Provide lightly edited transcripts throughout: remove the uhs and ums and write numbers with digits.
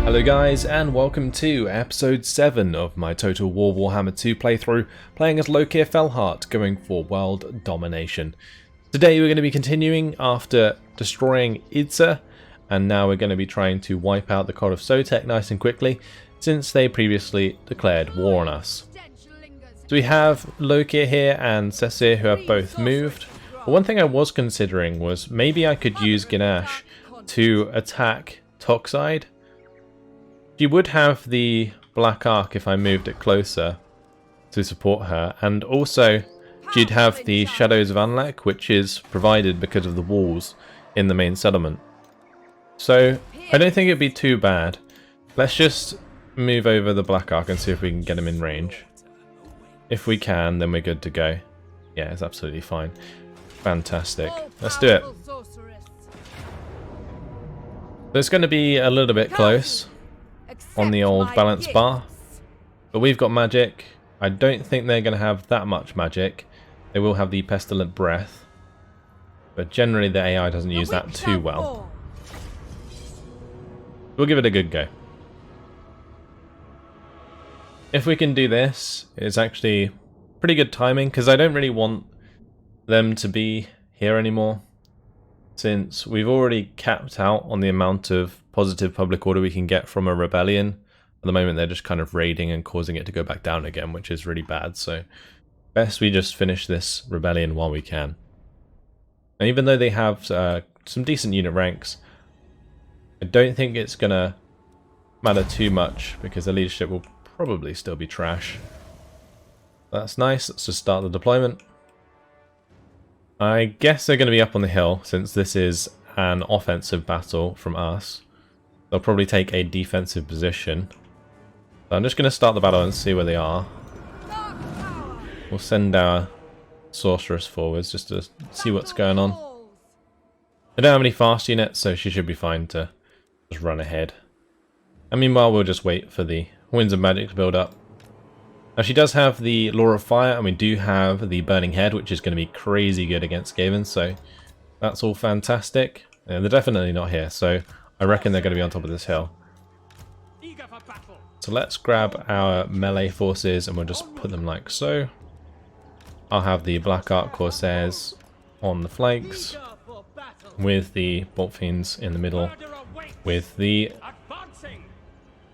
Hello guys, and welcome to episode 7 of my Total War Warhammer 2 playthrough, playing as Lokhir Fellheart, going for world domination. Today we're going to be continuing after destroying Idza, and now we're going to be trying to wipe out the Cod of Sotek nice and quickly, since they previously declared war on us. So we have Lokhir here and Sesir, who have both moved. But one thing I was considering was maybe I could use Ganache to attack Toxide. She would have the Black Ark if I moved it closer to support her, and also she'd have the Shadows of Anlek, which is provided because of the walls in the main settlement. So I don't think it'd be too bad. Let's just move over the Black Ark and see if we can get him in range. If we can, then we're good to go. Yeah, it's absolutely fine. Fantastic. Let's do it. So it's going to be a little bit close on the old balance bar, but we've got magic. I don't think they're going to have that much magic. They will have the pestilent breath, but generally the AI doesn't use that too well. We'll give it a good go. If we can do this, it's actually pretty good timing, because I don't really want them to be here anymore, since we've already capped out on the amount of positive public order we can get from a rebellion. At the moment they're just kind of raiding and causing it to go back down again, which is really bad, so best we just finish this rebellion while we can. And even though they have some decent unit ranks, I don't think it's gonna matter too much, because the leadership will probably still be trash. That's nice. Let's just start the deployment. I guess they're going to be up on the hill, since this is an offensive battle from us. They'll probably take a defensive position. So I'm just going to start the battle and see where they are. We'll send our sorceress forwards just to see what's going on. They don't have any fast units, so she should be fine to just run ahead. And meanwhile, we'll just wait for the Winds of Magic to build up. Now she does have the Law of Fire, and we do have the Burning Head, which is going to be crazy good against Skaven, so that's all fantastic. And they're definitely not here, so I reckon they're going to be on top of this hill. So let's grab our melee forces and we'll just put them like so. I'll have the Black Ark Corsairs on the flanks, with the Bolt Fiends in the middle, with the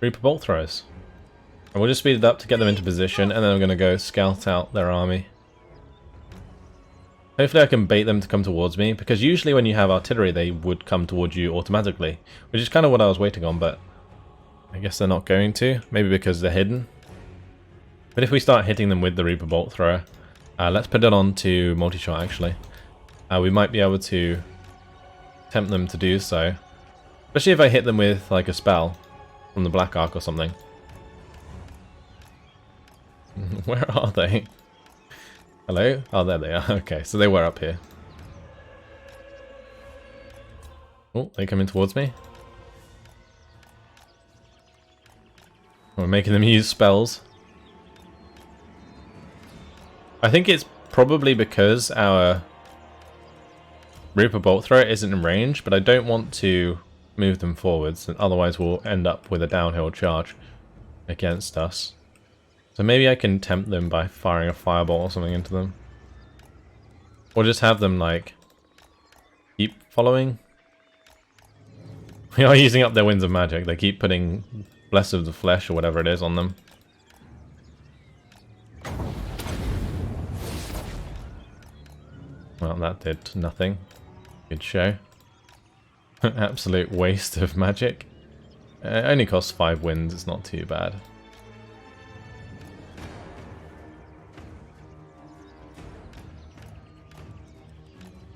Reaper Bolt Throwers. And we'll just speed it up to get them into position, and then I'm going to go scout out their army. Hopefully I can bait them to come towards me, because usually when you have artillery they would come towards you automatically, which is kind of what I was waiting on, but I guess they're not going to, maybe because they're hidden. But if we start hitting them with the Reaper Bolt Thrower, let's put it on to multi-shot actually. We might be able to tempt them to do so, especially if I hit them with like a spell from the Black Ark or something. Where are they? Hello? Oh, there they are. Okay, so they were up here. Oh, they're coming towards me. We're making them use spells. I think it's probably because our Reaper Bolt Thrower isn't in range, but I don't want to move them forwards, otherwise we'll end up with a downhill charge against us. So maybe I can tempt them by firing a fireball or something into them. Or just have them, like, keep following. We are using up their Winds of Magic. They keep putting Bless of the Flesh or whatever it is on them. Well, that did nothing. Good show. Absolute waste of magic. It only costs 5 wins, it's not too bad.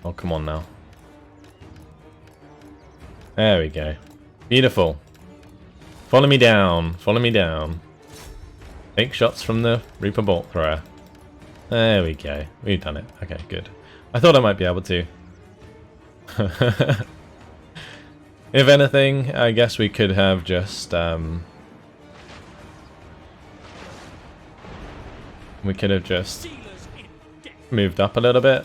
Oh, come on now. There we go. Beautiful. Follow me down. Follow me down. Take shots from the Reaper Bolt Thrower. There we go. We've done it. Okay, good. I thought I might be able to. If anything, I guess we could have just... we could have just moved up a little bit.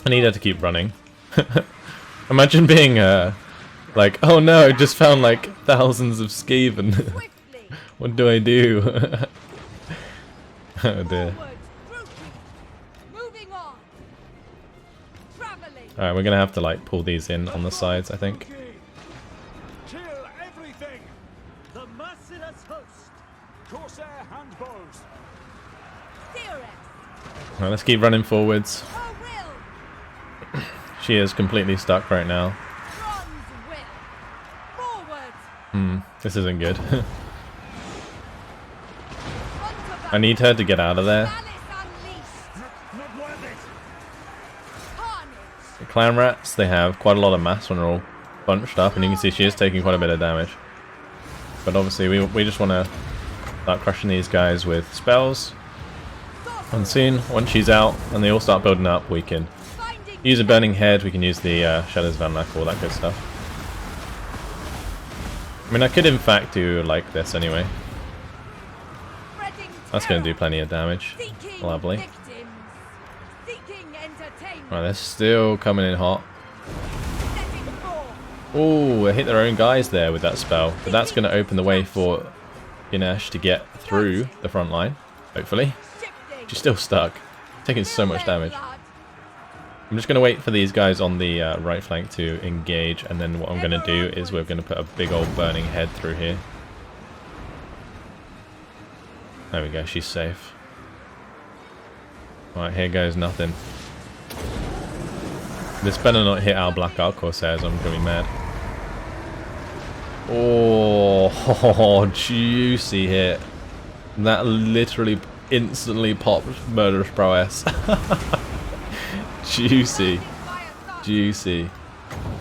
I need her to keep running. Imagine being Like, oh no, I just found like thousands of Skaven. What do I do? Oh dear. Alright, we're gonna have to like pull these in on the sides, I think. Kill everything. The merciless host. Corsair handbows. Alright, let's keep running forwards. She is completely stuck right now. This isn't good. I need her to get out of there. The clan rats, they have quite a lot of mass when they're all bunched up, and you can see she is taking quite a bit of damage. But obviously we just want to start crushing these guys with spells. Unseen, once she's out and they all start building up, we can use a burning head, we can use the Shadows Van Lack, all that good stuff. I mean, I could in fact do like this anyway. That's going to do plenty of damage. Lovely. Right, they're still coming in hot. Oh, they hit their own guys there with that spell. But that's going to open the way for Ganesh to get through the front line, hopefully. She's still stuck. Taking so much damage. I'm just going to wait for these guys on the right flank to engage, and then what I'm going to do is we're going to put a big old burning head through here. There we go, she's safe. Alright, here goes nothing. This better not hit our Black Ark Corsairs, I'm going to be mad. Oh, juicy hit. That literally instantly popped Murderous Prowess. Juicy. Juicy.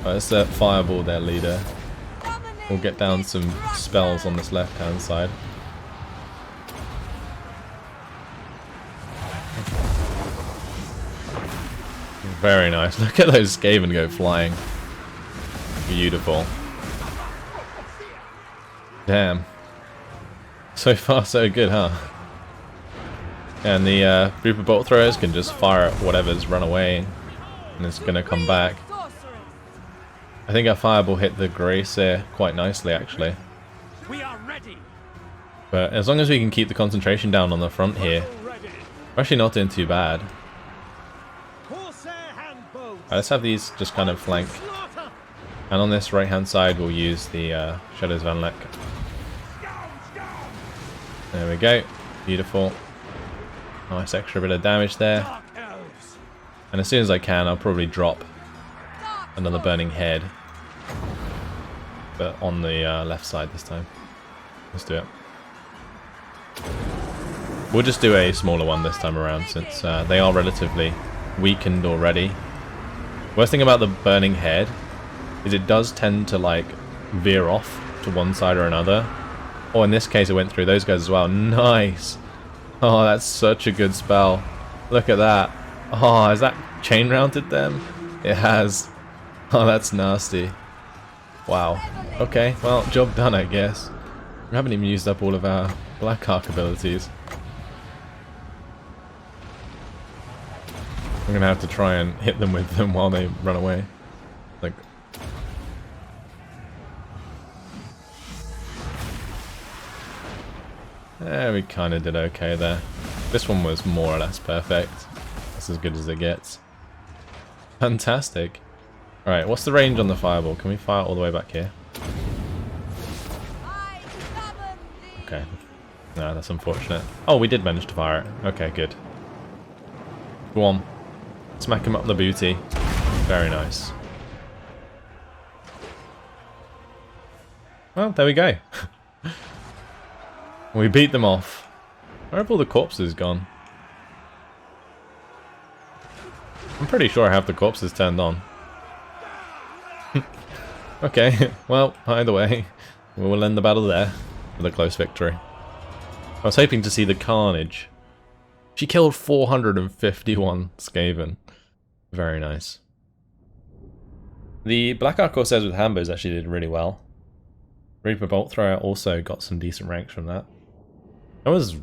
Right, let's fireball their leader. We'll get down some spells on this left hand side. Very nice. Look at those Skaven go flying. Beautiful. Damn. So far so good, huh? And the group of bolt throwers can just fire at whatever's run away, and it's gonna come back. I think our fireball hit the Gracer quite nicely, actually. But as long as we can keep the concentration down on the front here, we're actually not doing too bad. Right, let's have these just kind of flank. And on this right hand side we'll use the Shadows Van Lack. There we go. Beautiful. Nice extra bit of damage there. And as soon as I can, I'll probably drop another burning head. But on the left side this time. Let's do it. We'll just do a smaller one this time around, since they are relatively weakened already. Worst thing about the burning head is it does tend to like veer off to one side or another. Oh, in this case it went through those guys as well. Nice. Oh, that's such a good spell. Look at that. Oh, has that chain mounted them? It has. Oh, that's nasty. Wow. Okay, well, job done, I guess. We haven't even used up all of our Black Ark abilities. I'm gonna have to try and hit them with them while they run away. Like... we kind of did okay there. This one was more or less perfect. That's as good as it gets. Fantastic. Alright, what's the range on the fireball? Can we fire all the way back here? Okay. No, that's unfortunate. Oh, we did manage to fire it. Okay, good. Go on. Smack him up the booty. Very nice. Well, there we go. We beat them off. Where have all the corpses gone? I'm pretty sure I have the corpses turned on. Okay, well, either way, we will end the battle there with a close victory. I was hoping to see the carnage. She killed 451 Skaven. Very nice. The Black Ark Corsairs with Hambos actually did really well. Reaper Bolt Thrower also got some decent ranks from that. That was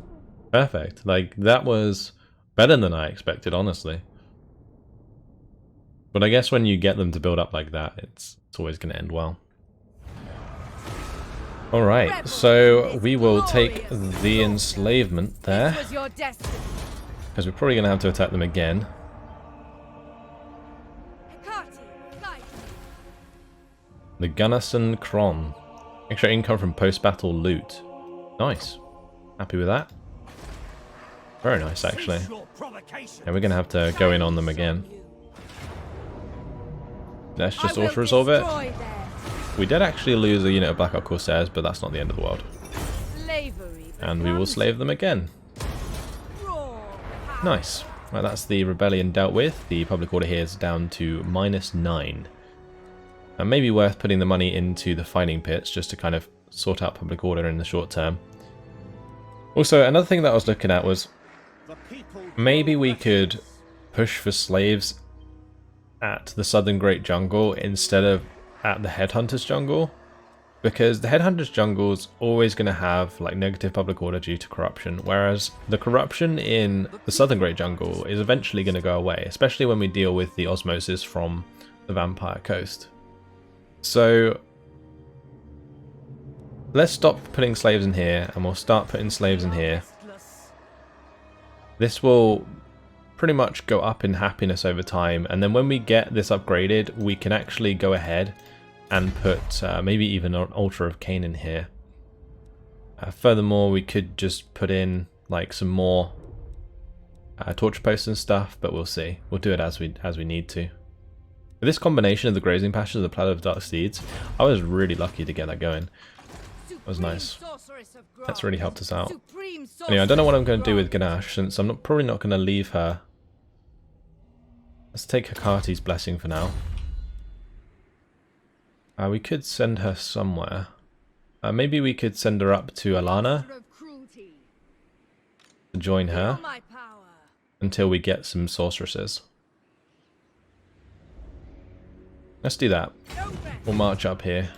perfect. Like, that was better than I expected, honestly. But I guess when you get them to build up like that, it's always going to end well. Alright, so we will take the enslavement there, because we're probably going to have to attack them again. The Gunnison Kron. Extra income from post-battle loot. Nice. Happy with that. Very nice, actually. Yeah, we're going to have to go in on them again. Let's just auto-resolve it. We did actually lose a unit of Black Hawk Corsairs, but that's not the end of the world. And we will slave them again. Nice. Right, that's the rebellion dealt with. The public order here is down to -9. And maybe worth putting the money into the fighting pits just to kind of sort out public order in the short term. Also, another thing that I was looking at was maybe we could push for slaves at the Southern Great Jungle instead of at the Headhunters Jungle, because the Headhunters Jungle is always going to have like negative public order due to corruption, whereas the corruption in the Southern Great Jungle is eventually going to go away, especially when we deal with the osmosis from the Vampire Coast. So let's stop putting slaves in here and we'll start putting slaves in here. This will pretty much go up in happiness over time, and then when we get this upgraded we can actually go ahead and put maybe even an altar of Cain in here. Furthermore, we could just put in like some more torture posts and stuff, but we'll see. We'll do it as we need to. With this combination of the grazing pastures and the plateau of dark steeds, I was really lucky to get that going. It was nice. That's really helped us out. Anyway, I don't know what I'm going to do with Ganesh, since I'm probably not going to leave her. Let's take Hecate's blessing for now. We could send her somewhere. Maybe we could send her up to Alana to join her until we get some sorceresses. Let's do that. We'll march up here.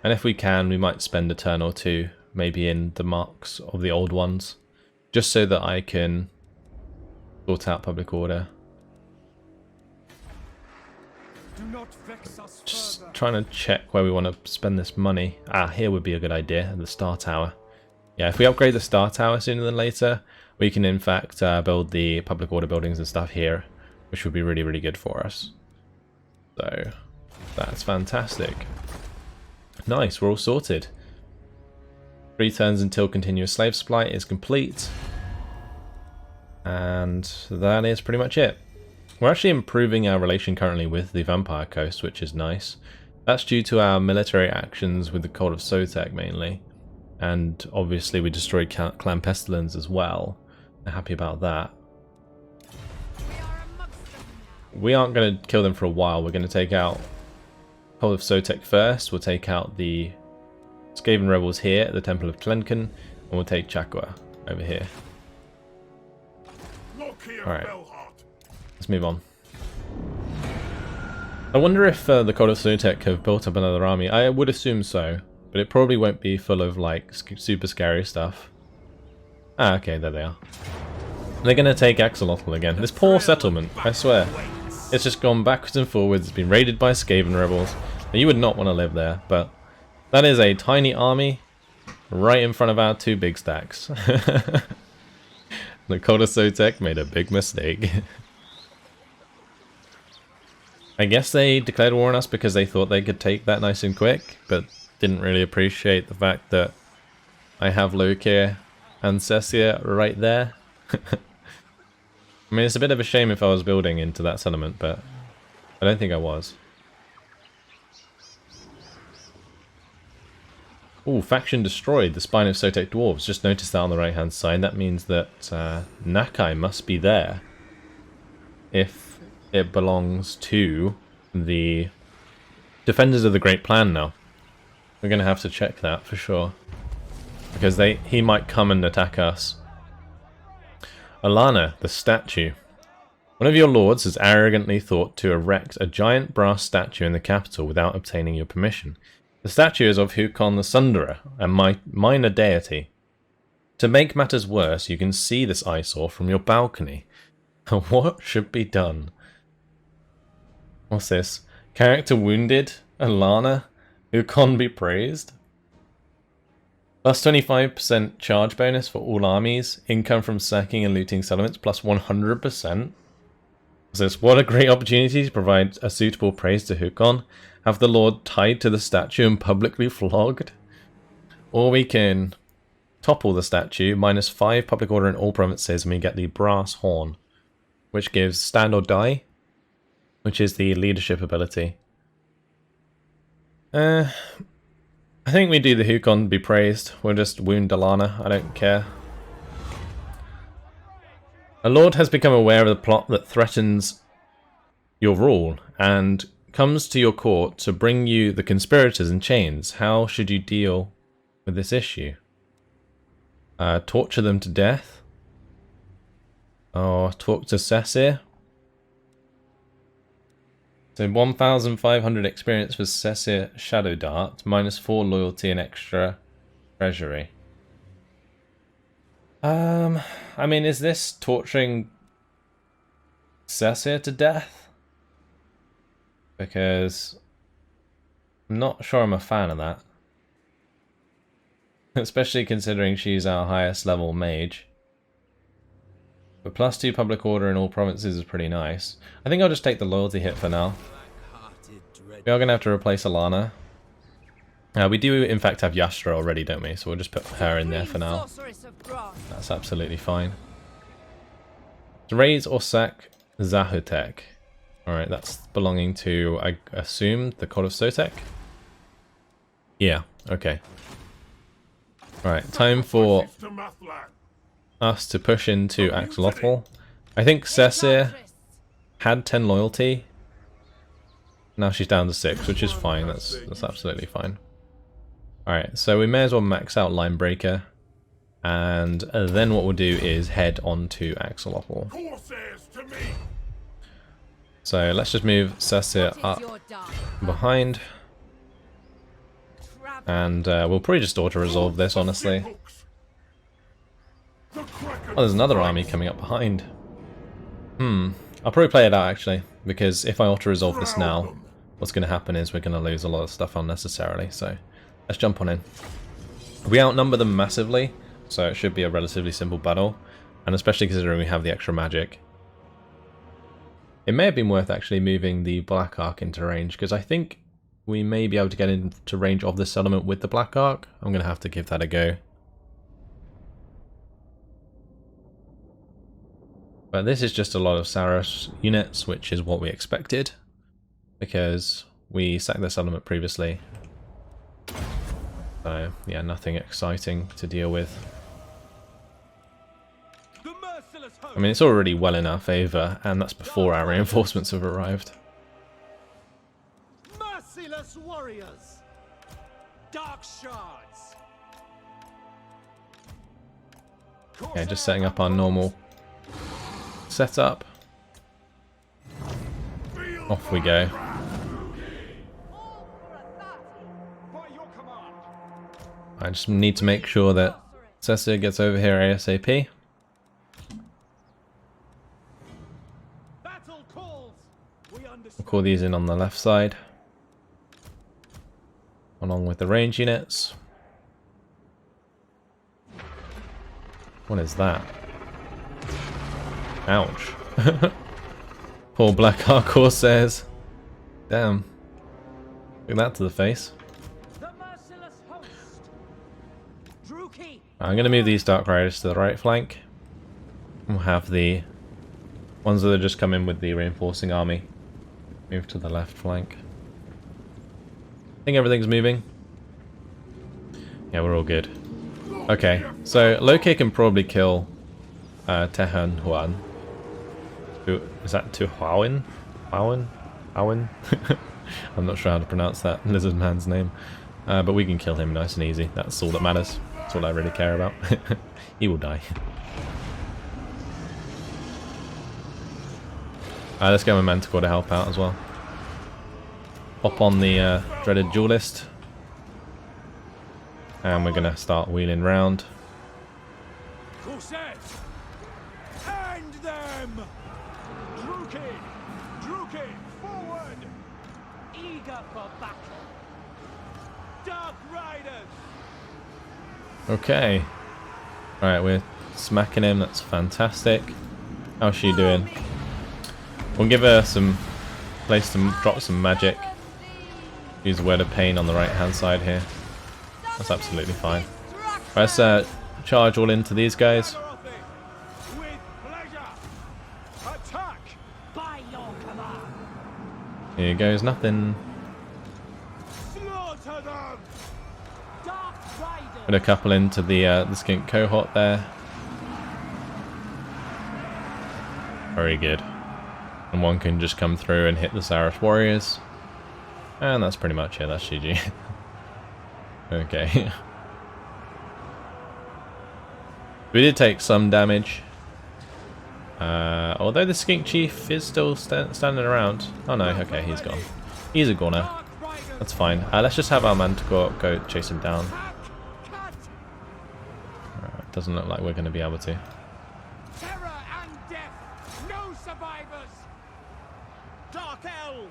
And if we can, we might spend a turn or two, maybe in the marks of the old ones, just so that I can sort out public order. Just trying to check where we want to spend this money. Here would be a good idea, the Star Tower. Yeah, if we upgrade the Star Tower sooner than later, we can in fact build the public order buildings and stuff here, which would be really, really good for us. So, that's fantastic. Nice, we're all sorted. 3 turns until continuous slave supply is complete. And that is pretty much it. We're actually improving our relation currently with the Vampire Coast, which is nice. That's due to our military actions with the Cult of Sotek mainly. And obviously we destroyed Clan Pestilence as well. I'm happy about that. We aren't going to kill them for a while. We're going to take out Cult of Sotek first. We'll take out the Skaven rebels here at the Temple of Tlenkin, and we'll take Chakwa over here. Alright, let's move on. I wonder if the Cult of Sotek have built up another army. I would assume so, but it probably won't be full of like super scary stuff. Okay, there they are. They're going to take Axolotl again. This poor settlement, I swear. It's just gone backwards and forwards. It's been raided by Skaven rebels. Now, you would not want to live there, but that is a tiny army right in front of our 2 big stacks. The Cult of Sotek made a big mistake. I guess they declared war on us because they thought they could take that nice and quick, but didn't really appreciate the fact that I have Lokhir and Cessia right there. I mean, it's a bit of a shame if I was building into that settlement, but I don't think I was. Ooh, faction destroyed. The spine of Sotek dwarves. Just noticed that on the right hand side. That means that Nakai must be there. If it belongs to the Defenders of the Great Plan now. We're going to have to check that for sure. Because he might come and attack us. Alana, the statue. One of your lords has arrogantly thought to erect a giant brass statue in the capital without obtaining your permission. The statue is of Vulcan the Sunderer, a minor deity. To make matters worse, you can see this eyesore from your balcony. What should be done? What's this? Character wounded? Alana? Who can be praised? Plus 25% charge bonus for all armies. Income from sacking and looting settlements plus 100%. What's this? What a great opportunity to provide a suitable praise to Hukon. Have the Lord tied to the statue and publicly flogged. Or we can topple the statue, minus 5 public order in all provinces, and we get the brass horn, which gives stand or die, which is the leadership ability. I think we do the Hukon be praised. We'll just wound Alana. I don't care. A lord has become aware of the plot that threatens your rule and comes to your court to bring you the conspirators in chains. How should you deal with this issue? Torture them to death? Or talk to Cessir? So 1,500 experience for Cessir Shadow Dart, minus 4 loyalty and extra treasury. I mean, is this torturing Cessir to death? Because I'm not sure I'm a fan of that. Especially considering she's our highest level mage. But plus 2 public order in all provinces is pretty nice. I think I'll just take the loyalty hit for now. We are going to have to replace Alana. We do in fact have Yastra already, don't we? So we'll just put her in there for now. That's absolutely fine. To raise or sack Zahutek. Alright, that's belonging to, I assume, the God of Sotek? Yeah, okay. Alright, time for us to push into Axolotl. I think Cessir had 10 loyalty. Now she's down to 6, which is fine. That's absolutely fine. Alright, so we may as well max out Linebreaker. And then what we'll do is head on to Axolotl. So let's just move Cessir up behind. And we'll probably just auto-resolve this, honestly. Oh, there's another army coming up behind. I'll probably play it out, actually. Because if I auto-resolve this now, what's going to happen is we're going to lose a lot of stuff unnecessarily. So let's jump on in. We outnumber them massively, so it should be a relatively simple battle. And especially considering we have the extra magic. It may have been worth actually moving the Black Ark into range, because I think we may be able to get into range of this settlement with the Black Ark. I'm going to have to give that a go. But this is just a lot of Saros units, which is what we expected, because we sacked the settlement previously. So yeah, nothing exciting to deal with. I mean, it's already well in our favour, and that's before our reinforcements have arrived. Merciless warriors, dark shards. Okay, just setting up our normal setup. Off we go. I just need to make sure that Cessir gets over here ASAP. We'll call these in on the left side, along with the range units. What is that? Ouch. Poor Black Ark Corsairs. Damn. Look that to the face. I'm going to move these Dark Riders to the right flank. We'll have the ones that are just come in with the reinforcing army move to the left flank. I think everything's moving. Yeah, we're all good. Okay, so Lokhir can probably kill Tehan Huan. Is that Tuhuan? Huan? Huan? I'm not sure how to pronounce that lizard man's name. But we can kill him nice and easy. That's all that matters. That's all I really care about. He will die. Let's get my Manticore to help out as well. Hop on the dreaded duelist. And we're going to start wheeling round. Hand them! Druki! Druki! Forward! eager for battle. Dark Riders. Okay. Alright, we're smacking him. That's fantastic. How's she doing? We'll give her some place to drop some magic. Use Word of Pain on the right hand side here. That's absolutely fine. Let's charge all into these guys. With pleasure. Attack by your command. Here goes nothing. Slaughter them. Dark Riders. Put a couple into the skink cohort there. Very good. And one can just come through and hit the Saurus warriors. And that's pretty much it. That's GG. Okay. We did take some damage. Although the skink chief is still standing around. Oh no, okay, he's gone. He's a goner. That's fine. Let's just have our Manticore go chase him down. Doesn't look like we're going to be able to. Terror and death. No survivors. Dark elves.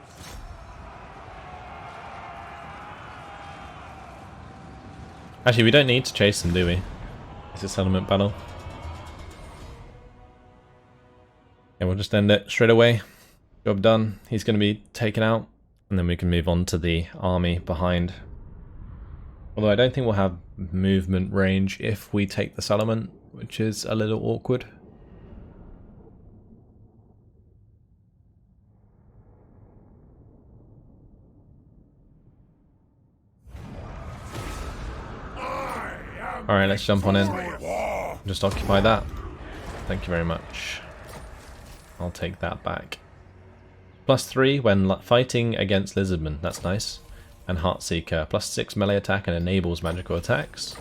Actually, we don't need to chase them, do we? It's a settlement battle. Yeah, we'll just end it straight away. Job done. He's going to be taken out. And then we can move on to the army behind. Although I don't think we'll have movement range if we take the settlement, which is a little awkward. Alright, let's jump on in. Just occupy that. Thank you very much. I'll take that back. +3 when fighting against Lizardmen. That's nice. And Heartseeker. +6 melee attack and enables magical attacks.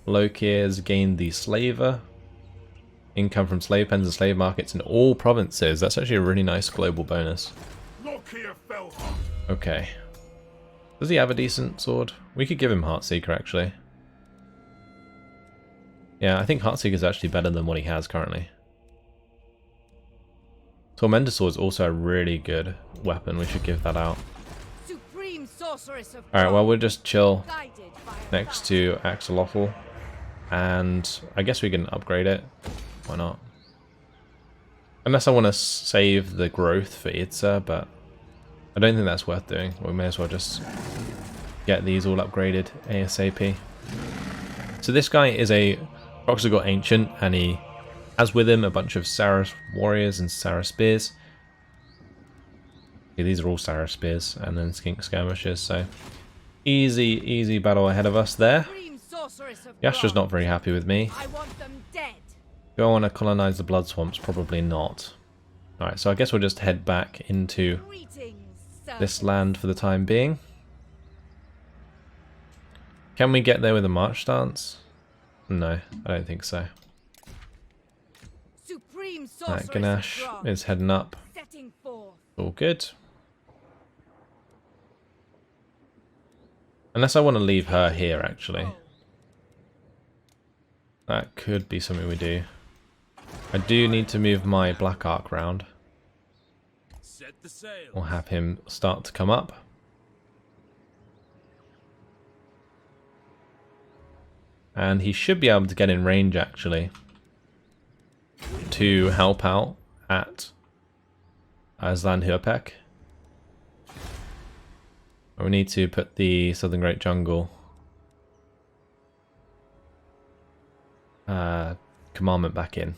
Lokhir's gained the Slaver. Income from slave pens and slave markets in all provinces. That's actually a really nice global bonus. Lokhir Fellheart. Okay. Does he have a decent sword? We could give him Heartseeker actually. Yeah, I think Heartseeker is actually better than what he has currently. Tormentor Sword is also a really good weapon. We should give that out. Alright, well, we'll just chill next to Axolotl. And I guess we can upgrade it. Why not? Unless I want to save the growth for Itza, but I don't think that's worth doing. We may as well just get these all upgraded ASAP. So this guy is a Roxagor Ancient, and he has with him a bunch of Saurus warriors and Saurus spears. Okay, these are all Saurus spears, and then skink skirmishers, so easy battle ahead of us there. Yastra's not very happy with me. Do I want to colonize the blood swamps? Probably not. Alright, so I guess we'll just head back into this land for the time being. Can we get there with a march stance? No, I don't think so. Alright, Ganesh is heading up. All good. Unless I want to leave her here, actually. That could be something we do. I do need to move my Black Ark round. We'll have him start to come up. And he should be able to get in range, actually, to help out at Aslan Hurpek. We need to put the Southern Great Jungle commandment back in.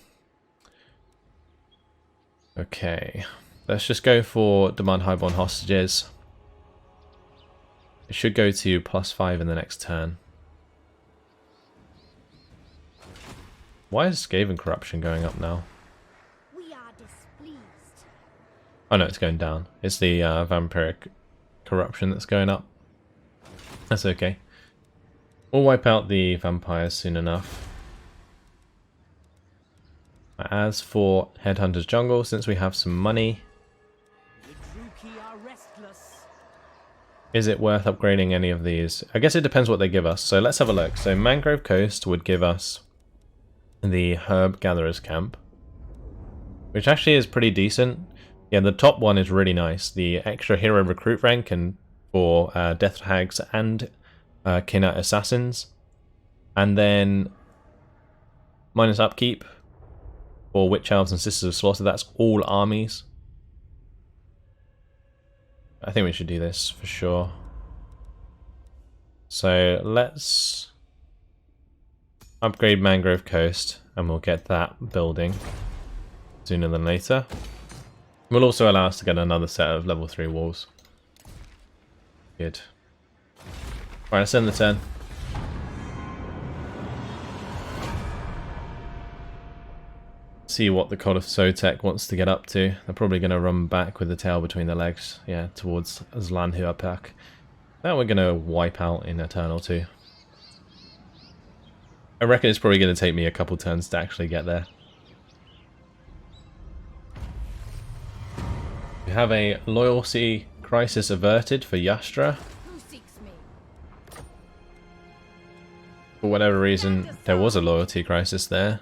Okay, let's just go for demand highborn hostages. It should go to +5 in the next turn. Why is Skaven corruption going up now? We are displeased. Oh no, it's going down. It's the vampiric corruption that's going up. That's okay. We'll wipe out the vampires soon enough. As for Headhunter's Jungle, since we have some money, is it worth upgrading any of these? I guess it depends what they give us. So let's have a look. So Mangrove Coast would give us the Herb Gatherer's Camp, which actually is pretty decent. Yeah, the top one is really nice. The extra hero recruit rank and for Death Hags and Kina Assassins. And then minus upkeep for Witch Elves and Sisters of Slaughter. That's all armies. I think we should do this for sure. So let's upgrade Mangrove Coast and we'll get that building sooner than later. Will also allow us to get another set of level 3 walls. Good. Alright, let's end the turn. See what the Cult of Sotek wants to get up to. They're probably going to run back with the tail between their legs. Yeah, towards Zlanhuapak. Now we're going to wipe out in Eternal too. I reckon it's probably going to take me a couple turns to actually get there. We have a loyalty crisis averted for Yastra. Who seeks me? For whatever reason, there was a loyalty crisis there.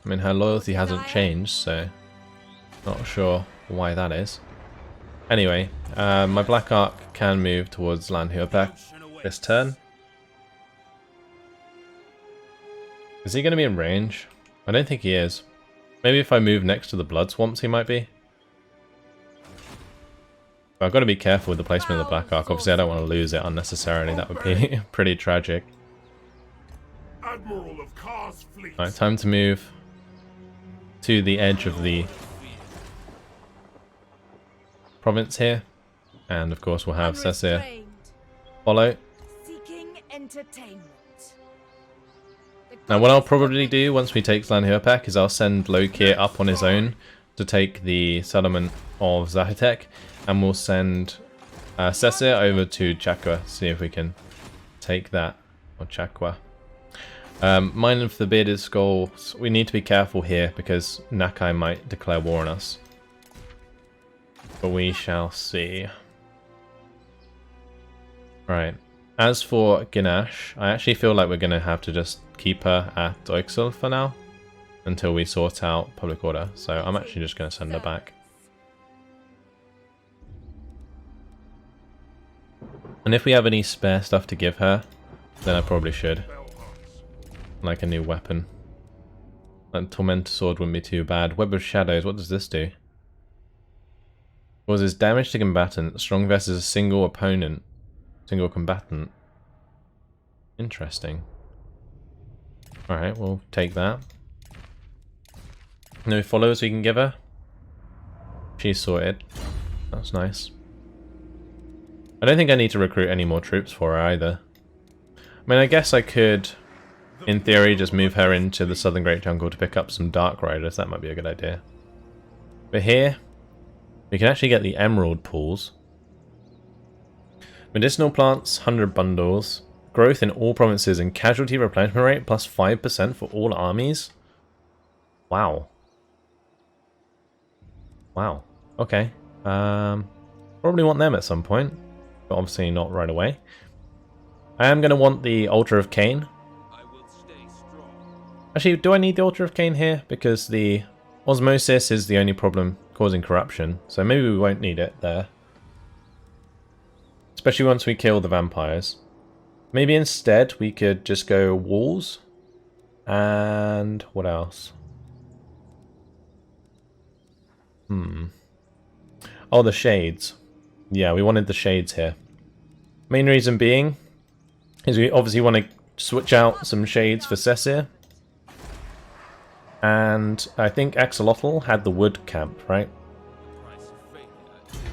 I mean, her loyalty hasn't changed, so not sure why that is. Anyway, my Black Ark can move towards Zlanhuapak this turn. Is he going to be in range? I don't think he is. Maybe if I move next to the Blood Swamps, he might be. But I've got to be careful with the placement of the Black Ark. Obviously, I don't want to lose it unnecessarily. That would be pretty tragic. Admiral of Kar's fleet. Alright, time to move to the edge of the province here. And of course, we'll have Cesir follow. Seeking entertainment. Now, what I'll probably do once we take Zlanhuapak is I'll send Lokhir up on his own to take the settlement of Zahitek. And we'll send Cesir over to Chakwa, see if we can take that. Or Chakwa. Mine of the Bearded Skulls, we need to be careful here because Nakai might declare war on us. But we shall see. Right. As for Ginash, I actually feel like we're going to have to just keep her at Oixel for now. Until we sort out public order. So I'm actually just going to send her back. And if we have any spare stuff to give her, then I probably should. Like a new weapon. That Tormentor Sword wouldn't be too bad. Web of Shadows, what does this do? Causes damage to combatant, strong versus a single opponent. Single combatant. Interesting. Alright, we'll take that. No followers we can give her? She's sorted. That's nice. I don't think I need to recruit any more troops for her either. I mean, I guess I could, in theory, just move her into the Southern Great Jungle to pick up some Dark Riders. That might be a good idea. But here, we can actually get the Emerald Pools. Medicinal plants, 100 bundles. Growth in all provinces and casualty replenishment rate plus 5% for all armies. Wow. Wow. Okay. Probably want them at some point. But obviously not right away. I am going to want the Altar of Cain. Actually, do I need the Altar of Cain here? Because the Osmosis is the only problem causing corruption. So maybe we won't need it there. Especially once we kill the vampires. Maybe instead we could just go walls. And what else? Oh, the shades. Yeah, we wanted the shades here. Main reason being is we obviously want to switch out some shades for Cesir. And I think Axolotl had the wood camp, right?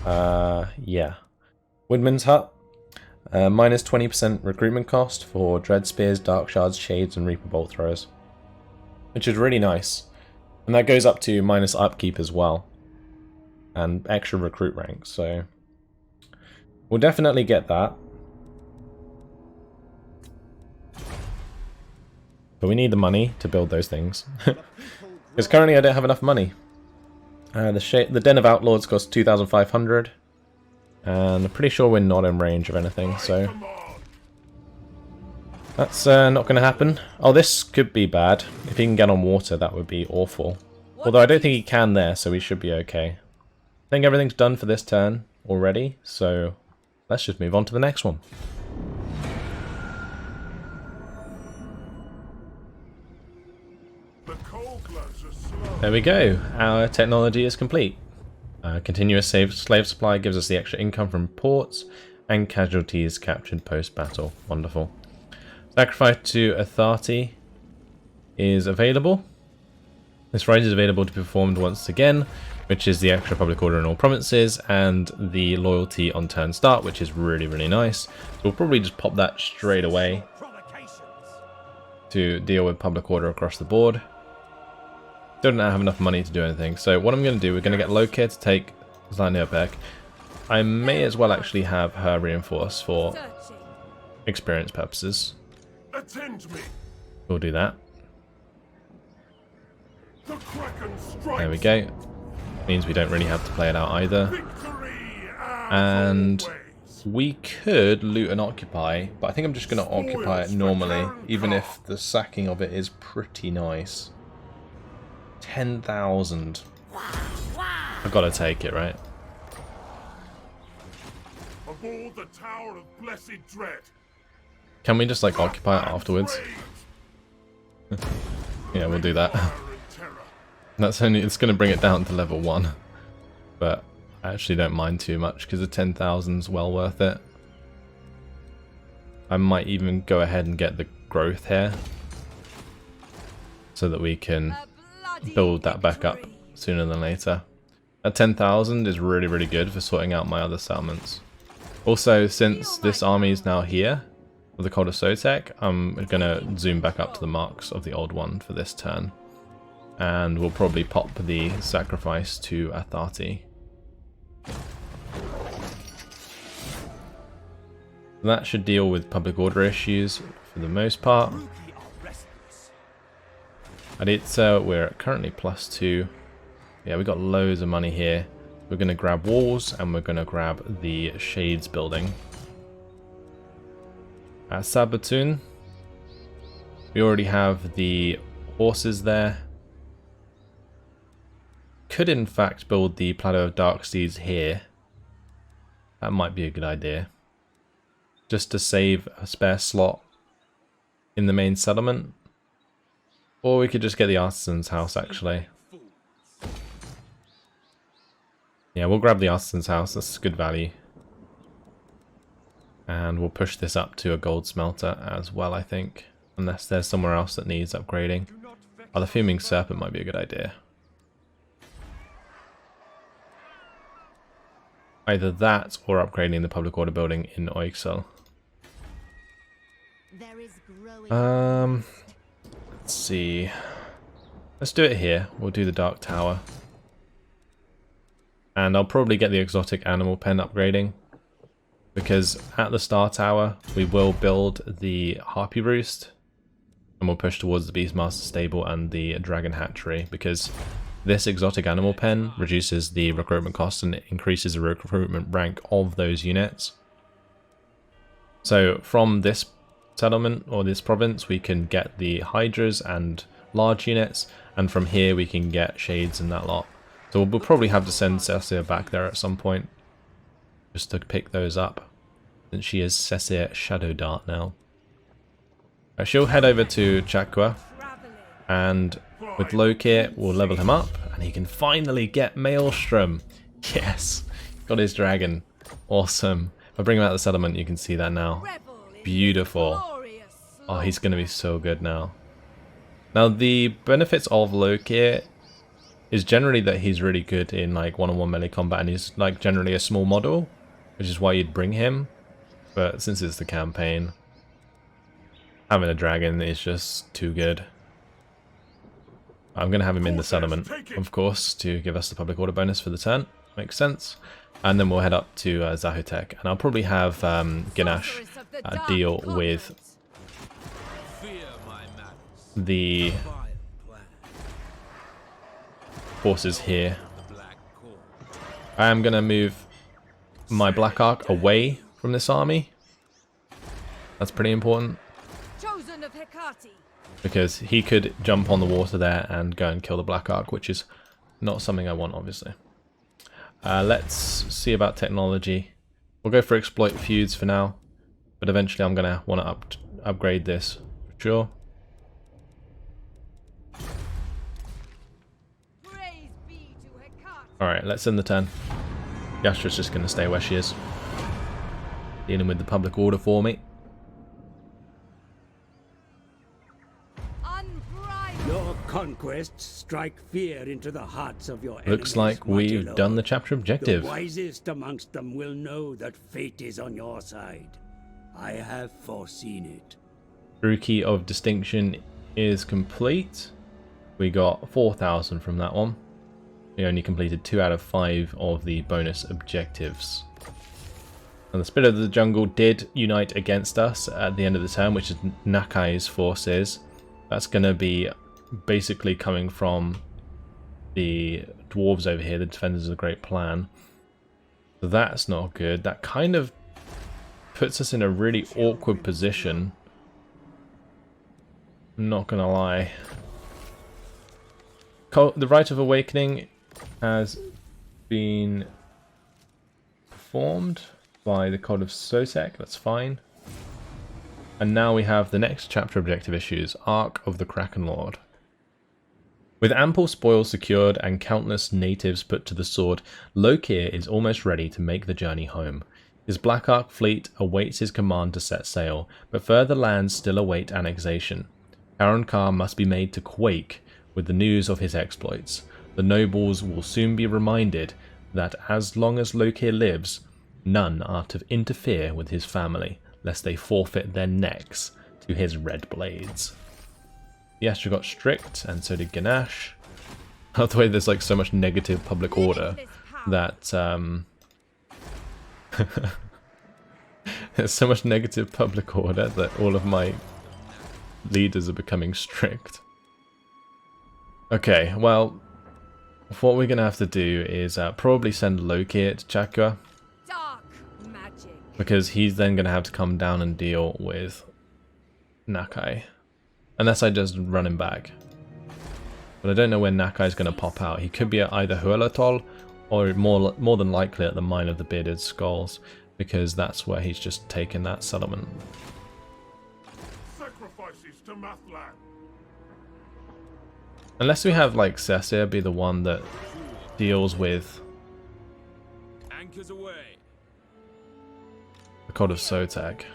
Yeah. Woodman's Hut. Minus 20% recruitment cost for Dread Spears, Dark Shards, Shades, and Reaper Bolt Throwers. Which is really nice. And that goes up to minus upkeep as well. And extra recruit ranks, so we'll definitely get that. But we need the money to build those things. Because currently I don't have enough money. The Den of Outlaws costs 2,500. And I'm pretty sure we're not in range of anything, so that's not going to happen. Oh, this could be bad. If he can get on water, that would be awful. Although I don't think he can there, so we should be okay. I think everything's done for this turn already, so let's just move on to the next one. The cold gloves are slow. There we go, our technology is complete. Continuous slave supply gives us the extra income from ports and casualties captured post-battle. Wonderful. Sacrifice to Authority is available. This right is available to be performed once again, which is the extra public order in all provinces, and the loyalty on turn start, which is really, really nice. So we'll probably just pop that straight away to deal with public order across the board. Don't have enough money to do anything, so what I'm going to do, we're going to get Lokhir to take Zlanirbeck. I may as well actually have her reinforce for Searching. experience purposes. Attend me. We'll do that. The Kraken strikes. There we go. Means we don't really have to play it out either. Victory And always. we could loot and occupy, but I think I'm just going to occupy it normally, even if the sacking of it is pretty nice. 10,000. I've got to take it, right? Aboard the Tower of Blessed Dread. Can we just like occupy it afterwards? Yeah, we'll do that. Fire and terror. That's only, it's going to bring it down to level 1. But I actually don't mind too much because the 10,000's well worth it. I might even go ahead and get the growth here so that we can A bloody build that back up victory. sooner than later. That 10,000 is really, really good for sorting out my other settlements. Also, since this army is now here, with the Cult of Sotek, I'm going to zoom back up to the marks of the old one for this turn. And we'll probably pop the sacrifice to Authority. That should deal with public order issues for the most part. Aditsa, we're currently +2. Yeah, we got loads of money here. We're going to grab walls and we're going to grab the Shades building. At Sabatun, we already have the horses there. Could in fact build the Plateau of Dark Steeds here. That might be a good idea. Just to save a spare slot in the main settlement. Or we could just get the Artisan's house actually. Yeah, we'll grab the Artisan's house, that's good value. And we'll push this up to a gold smelter as well, I think. Unless there's somewhere else that needs upgrading. Oh, the Fuming Serpent might be a good idea. Either that or upgrading the public order building in Oixel. There is growing Let's see. Let's do it here. We'll do the Dark Tower. And I'll probably get the exotic animal pen upgrading. Because at the Star Tower, we will build the Harpy Roost. And we'll push towards the Beastmaster Stable and the Dragon Hatchery. Because this exotic animal pen reduces the recruitment cost and increases the recruitment rank of those units. So from this settlement or this province, we can get the Hydras and large units. And from here, we can get Shades and that lot. So we'll probably have to send Cessia back there at some point. Just to pick those up. Since she is Cessia Shadow Dart now. She'll head over to Chakwa. And with Lokhir, we'll level him up. And he can finally get Maelstrom. Yes. Got his dragon. Awesome. If I bring him out of the settlement, you can see that now. Beautiful. Oh, he's going to be so good now. Now, the benefits of Lokhir is generally that he's really good in like one-on-one melee combat, and he's like generally a small model, which is why you'd bring him. But since it's the campaign, having a dragon is just too good. I'm going to have him in the settlement, of course, to give us the public order bonus for the turn. Makes sense. And then we'll head up to Zahutek, and I'll probably have Ganash deal with the forces here. I am going to move my Black Ark away from this army. That's pretty important. Chosen of Hecate. Because he could jump on the water there and go and kill the Black Ark, which is not something I want, obviously. Let's see about technology. We'll go for exploit feuds for now, but eventually I'm going to want to upgrade this for sure. Praise be to Hecate. Alright, let's end the turn. Yastra's just going to stay where she is. Dealing with the public order for me. Unbridled. Your conquests strike fear into the hearts of your Looks enemies, like mighty we've lord. done the chapter objective. The wisest amongst them will know that fate is on your side. I have foreseen it. Rookie of Distinction is complete. We got 4,000 from that one. We only completed 2 out of 5 of the bonus objectives. And the Spirit of the Jungle did unite against us at the end of the turn, which is Nakai's forces. That's going to be basically coming from the dwarves over here, the Defenders of the Great Plan. So that's not good. That kind of puts us in a really awkward position. I'm not going to lie. The Rite of Awakening has been performed by the Cult of Sotek, that's fine. And now we have the next chapter objective issues, Ark of the Kraken Lord. With ample spoils secured and countless natives put to the sword, Lokhir is almost ready to make the journey home. His Black Ark fleet awaits his command to set sail, but further lands still await annexation. Karankar must be made to quake with the news of his exploits. The nobles will soon be reminded that as long as Lokhir lives, none are to interfere with his family, lest they forfeit their necks to his red blades. Yastra got strict, and so did Ganache. By the way, there's like so much negative public order that there's so much negative public order that all of my leaders are becoming strict. Okay, well, what we're gonna have to do is probably send Lokhir to Chakra, Dark magic. because he's then gonna have to come down and deal with Nakai, unless I just run him back. But I don't know when Nakai's gonna pop out. He could be at either Huelatol or more than likely at the Mine of the Bearded Skulls, because that's where he's just taken that settlement. Sacrifices to Mathlan. Unless we have like Cesir be the one that deals with Anchors away. the Cult of Sotek. I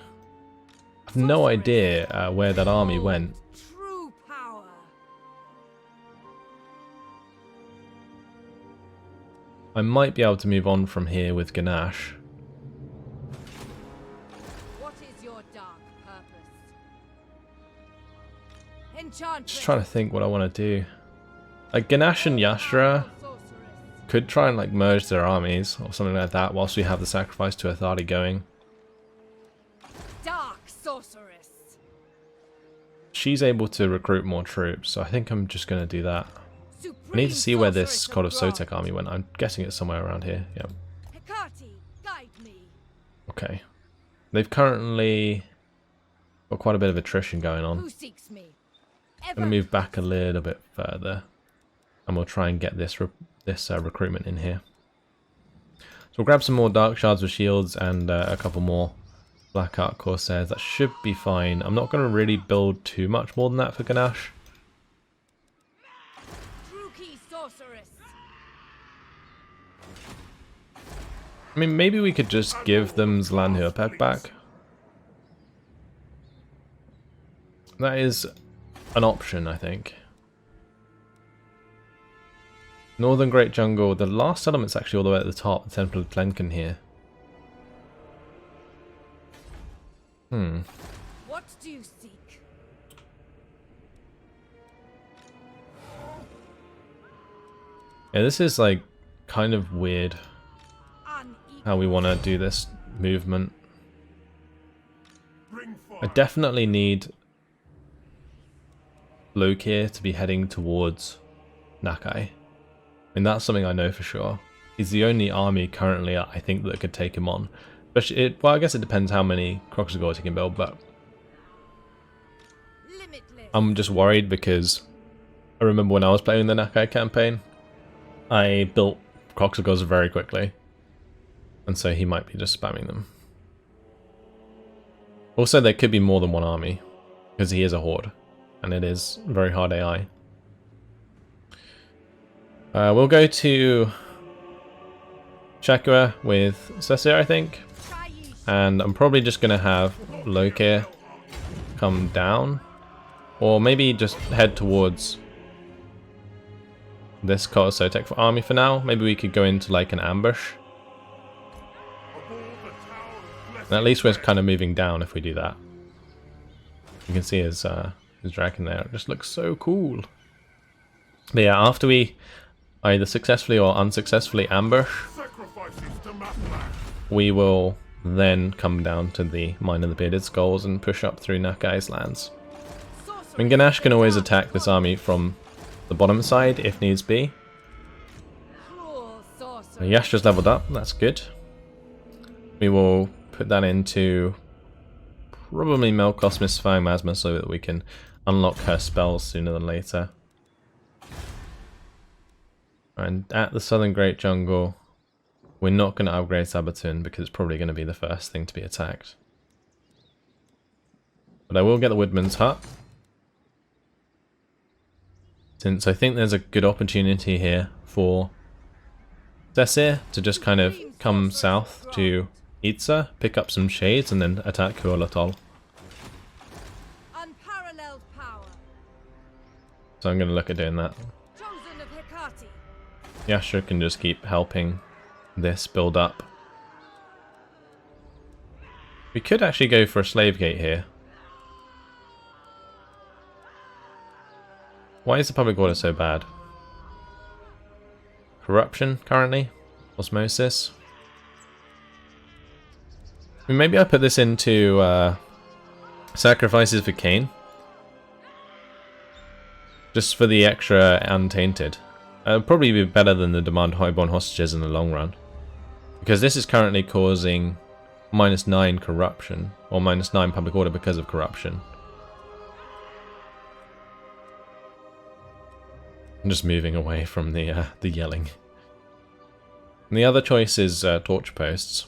have no idea where that army went. True power. I might be able to move on from here with Ganache. What is your dark purpose? Enchantment. Just trying to think what I want to do. Like Ganache and Yastra Sorceress. could try and like merge their armies or something like that whilst we have the sacrifice to Athari going. Dark sorceress. She's able to recruit more troops, so I think I'm just going to do that. I need to see where this Cult of Sotek army went. I'm guessing it's somewhere around here. Yep. Hecate, guide me. Okay. They've currently got quite a bit of attrition going on. Who seeks me? I'm going to move back a little bit further, and we'll try and get this recruitment in here. So we'll grab some more Dark Shards with Shields and a couple more Black Ark Corsairs. That should be fine. I'm not going to really build too much more than that for Ganache. True key sorceress. I mean, maybe we could just give them Zlanhirpek back. That is an option, I think. Northern Great Jungle. The last settlement's actually all the way at the top, the Temple of Tlenken here. What do you seek? Yeah, this is like kind of weird how we want to do this movement. Bring I fire. definitely need Lokhir to be heading towards Nakai. I mean, that's something I know for sure. He's the only army currently, I think, that could take him on. Well, I guess it depends how many Kroxigors he can build, but Limitless. I'm just worried because I remember when I was playing the Nakai campaign, I built Coxagos very quickly. And so he might be just spamming them. Also, there could be more than one army, because he is a horde, and it is very hard AI. We'll go to Shakua with Cesar, I think. And I'm probably just going to have Lokhir come down. Or maybe just head towards this Kotosotek for army for now. Maybe we could go into like an ambush. And at least we're kind of moving down if we do that. You can see his dragon there. It just looks so cool. But yeah, after we either successfully or unsuccessfully ambush, we will then come down to the Mine of the Bearded Skulls and push up through Nakai's lands. I mean, Ganesh can always attack this army from the bottom side if needs be. Yash just leveled up, that's good. We will put that into probably Melkos Mystifying Miasma so that we can unlock her spells sooner than later. And at the Southern Great Jungle, we're not going to upgrade Sabatun because it's probably going to be the first thing to be attacked. But I will get the Woodman's Hut, since I think there's a good opportunity here for Cesar to just kind of come south to Itza, pick up some shades, and then attack Kualatol. Unparalleled power. So I'm going to look at doing that. Chosen of Hecate. Yasha can just keep helping this build up. We could actually go for a slave gate here. Why is the public order so bad? Corruption currently? Osmosis? I mean, maybe I put this into sacrifices for Cain. Just for the extra untainted. It'll probably be better than the demand highborn hostages in the long run. Because this is currently causing -9 corruption, or -9 public order because of corruption. I'm just moving away from the yelling. And the other choice is torch posts.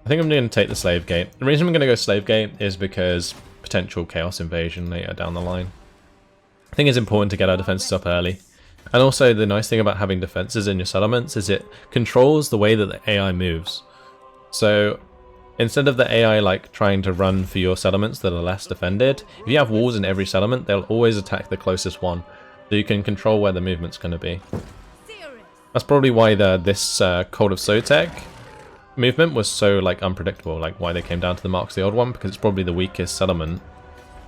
I think I'm going to take the slave gate. The reason I'm going to go slave gate is because potential chaos invasion later down the line. I think it's important to get our defenses up early. And also the nice thing about having defenses in your settlements is it controls the way that the AI moves. So instead of the AI like trying to run for your settlements that are less defended, if you have walls in every settlement, they'll always attack the closest one. So you can control where the movement's going to be. That's probably why this Cult of Sotek movement was so like unpredictable, like why they came down to the Marks of the Old One, because it's probably the weakest settlement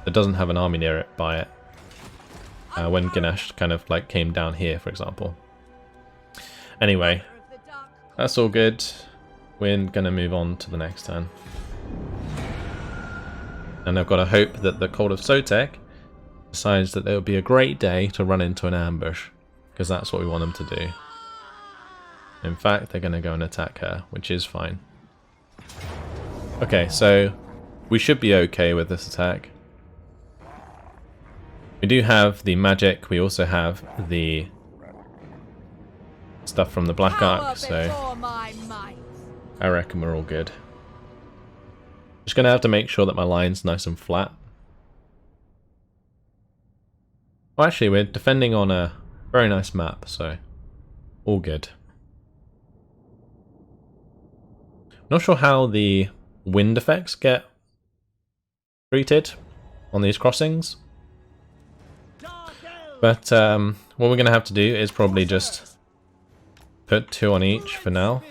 that doesn't have an army near it by it. When Ganesh kind of like came down here, for example. Anyway, that's all good. We're gonna move on to the next turn. And I've got to hope that the Cult of Sotek decides that it would be a great day to run into an ambush, because that's what we want them to do. In fact, they're going to go and attack her, which is fine. Okay, so we should be okay with this attack. We do have the magic, we also have the stuff from the Black Ark, so I reckon we're all good. Just going to have to make sure that my line's nice and flat. Well, actually, we're defending on a very nice map, so all good. Not sure how the wind effects get treated on these crossings, but what we're going to have to do is probably just put 2 on each for now,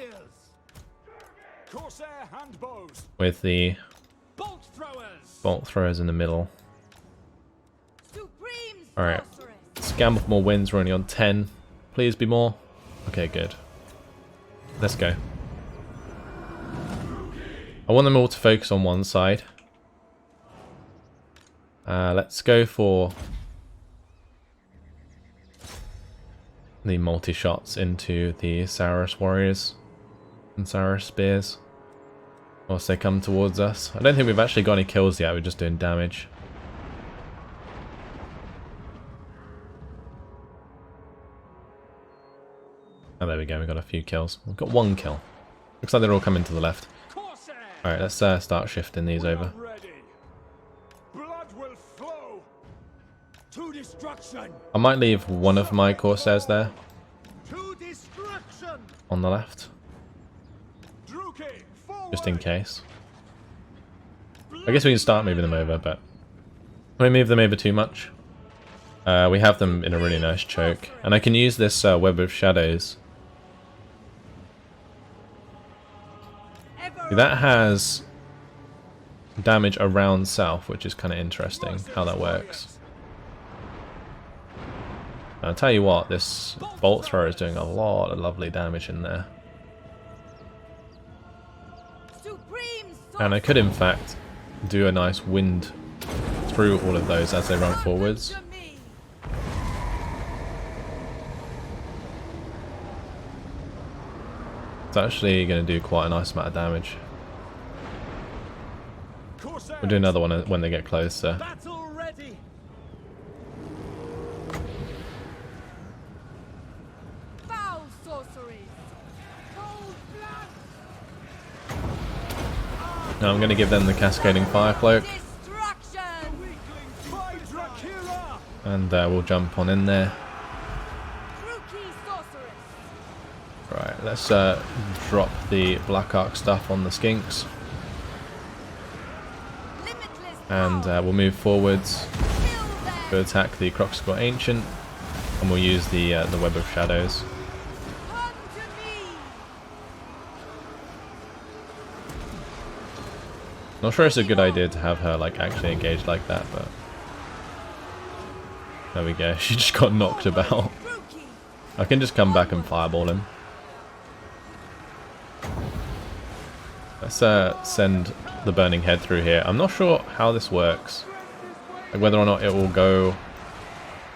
with the bolt throwers in the middle. Alright, let's gamble for more wins. We're only on 10. Please be more. Okay, good. Let's go. I want them all to focus on one side. Let's go for the multi-shots into the Saurus warriors and Saurus spears whilst they come towards us. I don't think we've actually got any kills yet, we're just doing damage. Oh, there we go. We got a few kills. We've got 1 kill. Looks like they're all coming to the left. Alright, let's start shifting these over. Blood will flow to destruction. I might leave one of my Corsairs there To destruction. on the left, Druki, forward. just in case. I guess we can start moving them over, but when we move them over too much, we have them in a really nice choke. And I can use this Web of Shadows. That has damage around south, which is kind of interesting how that works. I'll tell you what, this bolt thrower is doing a lot of lovely damage in there. And I could in fact do a nice wind through all of those as they run forwards. It's actually going to do quite a nice amount of damage. We'll do another one when they get closer. Battle ready. Foul sorceries. Cold blood. Now I'm going to give them the Cascading Fire Cloak, Destruction. By Dracula. and we'll jump on in there. Rookie sorceress. Right, let's drop the Black Ark stuff on the Skinks, Limitless and power. we'll move forwards Kill them. to attack the Croxcott Ancient, and we'll use the Web of Shadows. Come to me. Not sure it's a good idea to have her like actually engaged like that, but there we go. She just got knocked about. Rookie. I can just come back and fireball him. Let's send the Burning Head through here. I'm not sure how this works, like whether or not it will go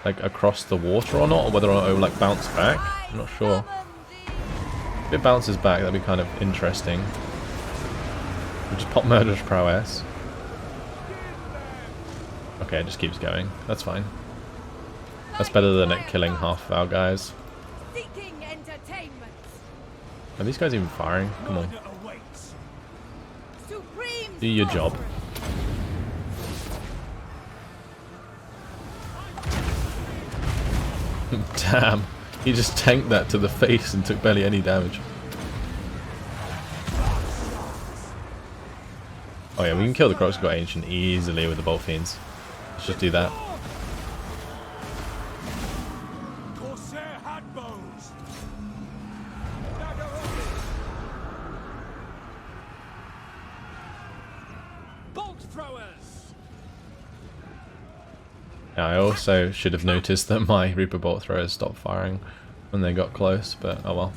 like across the water or not, or whether or not it will like bounce back. I'm not sure. If it bounces back, that'd be kind of interesting. We'll just pop Murderous Prowess. Okay, it just keeps going. That's fine. That's better than it killing half of our guys. Seeking entertainment. Are these guys even firing? Come on. Murder awaits. Supreme Do your job. Damn. He just tanked that to the face and took barely any damage. Oh yeah, we can kill the Croxcott Ancient easily with the Bolt Fiends. Let's just do that. Corsair handbows. Dagger ready. Bolt throwers. Yeah, I also should have noticed that my Reaper Bolt throwers stopped firing when they got close, but oh well.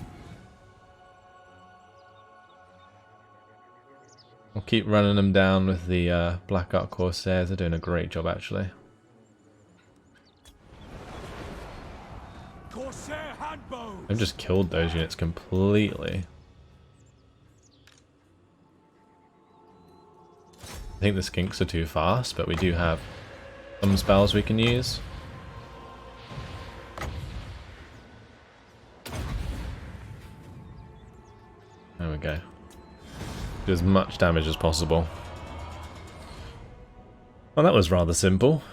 I'll keep running them down with the Black Ark Corsairs. They're doing a great job actually. Corsair handbows. I've just killed those units completely. I think the Skinks are too fast, but we do have some spells we can use. There we go. Do as much damage as possible. Well, that was rather simple.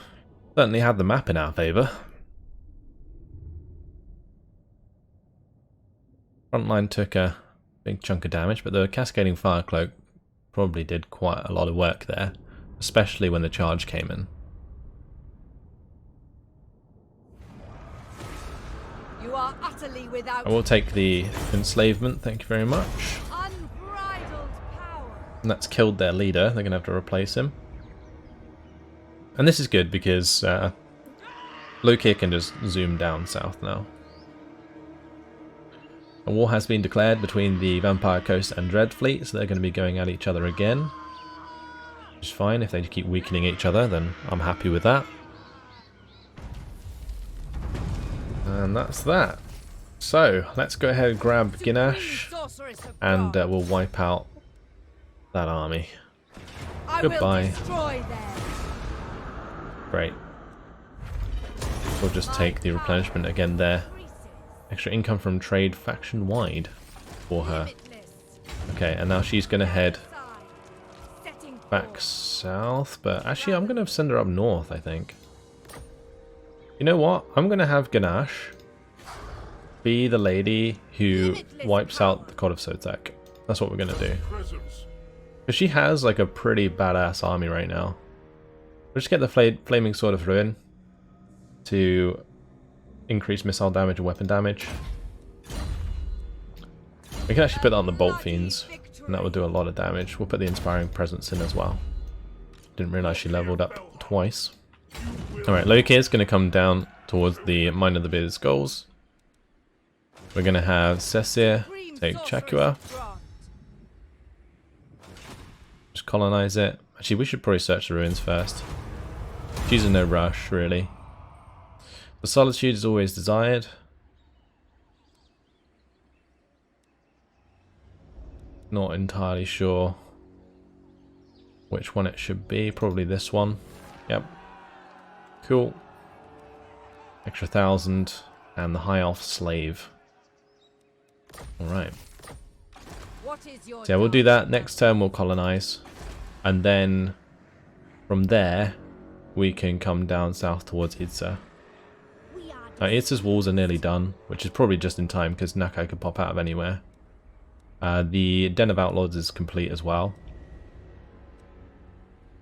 Certainly had the map in our favour. Frontline took a big chunk of damage, but the Cascading Fire Cloak probably did quite a lot of work there, especially when the charge came in. You are utterly without I will take the enslavement, thank you very much. unbridled power. And that's killed their leader, they're going to have to replace him. And this is good because Lokhir can just zoom down south now. A war has been declared between the Vampire Coast and Dread Fleet, so they're going to be going at each other again. Which is fine, if they keep weakening each other, then I'm happy with that. And that's that. So, let's go ahead and grab Ginash, Sorceress of and God. we'll wipe out that army. I goodbye. will destroy them. Great. We'll just take the replenishment again there. Extra income from trade faction wide for her. Limitless. Okay, and now she's going to head Side. Setting back course. south, but actually I'm going to send her up north, I think. You know what? I'm going to have Ganache be the lady who wipes out the God of Sotek. That's what we're going to do. Presence. Because she has like a pretty badass army right now. We'll just get the Flaming Sword of Ruin to increase missile damage and weapon damage. We can actually put that on the Bolt Fiends, and that will do a lot of damage. We'll put the Inspiring Presence in as well. Didn't realise she leveled up twice. Alright, Lokhir's going to come down towards the Mine of the Bearded Skulls. We're going to have Cesir take Chakua. Just colonize it. Actually, we should probably search the ruins first. She's in no rush, really. The Solitude is always desired. Not entirely sure which one it should be. Probably this one. Yep. Cool. Extra 1,000 and the High Elf Slave. Alright. What is your So yeah, we'll do that. Next turn we'll colonize. And then from there we can come down south towards Idza. Idza's walls are nearly done, which is probably just in time because Nakai could pop out of anywhere. The Den of Outlaws is complete as well.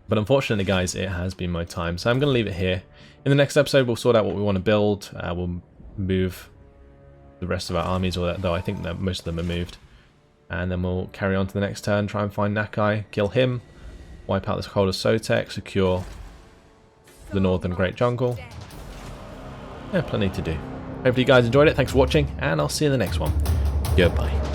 But unfortunately, guys, it has been my time, so I'm going to leave it here. In the next episode, we'll sort out what we want to build. We'll move the rest of our armies, though I think that most of them are moved. And then we'll carry on to the next turn, try and find Nakai, kill him, wipe out this Cold of Sotek, secure the Northern Great Jungle. Yeah, plenty to do. Hopefully you guys enjoyed it. Thanks for watching, and I'll see you in the next one. Goodbye.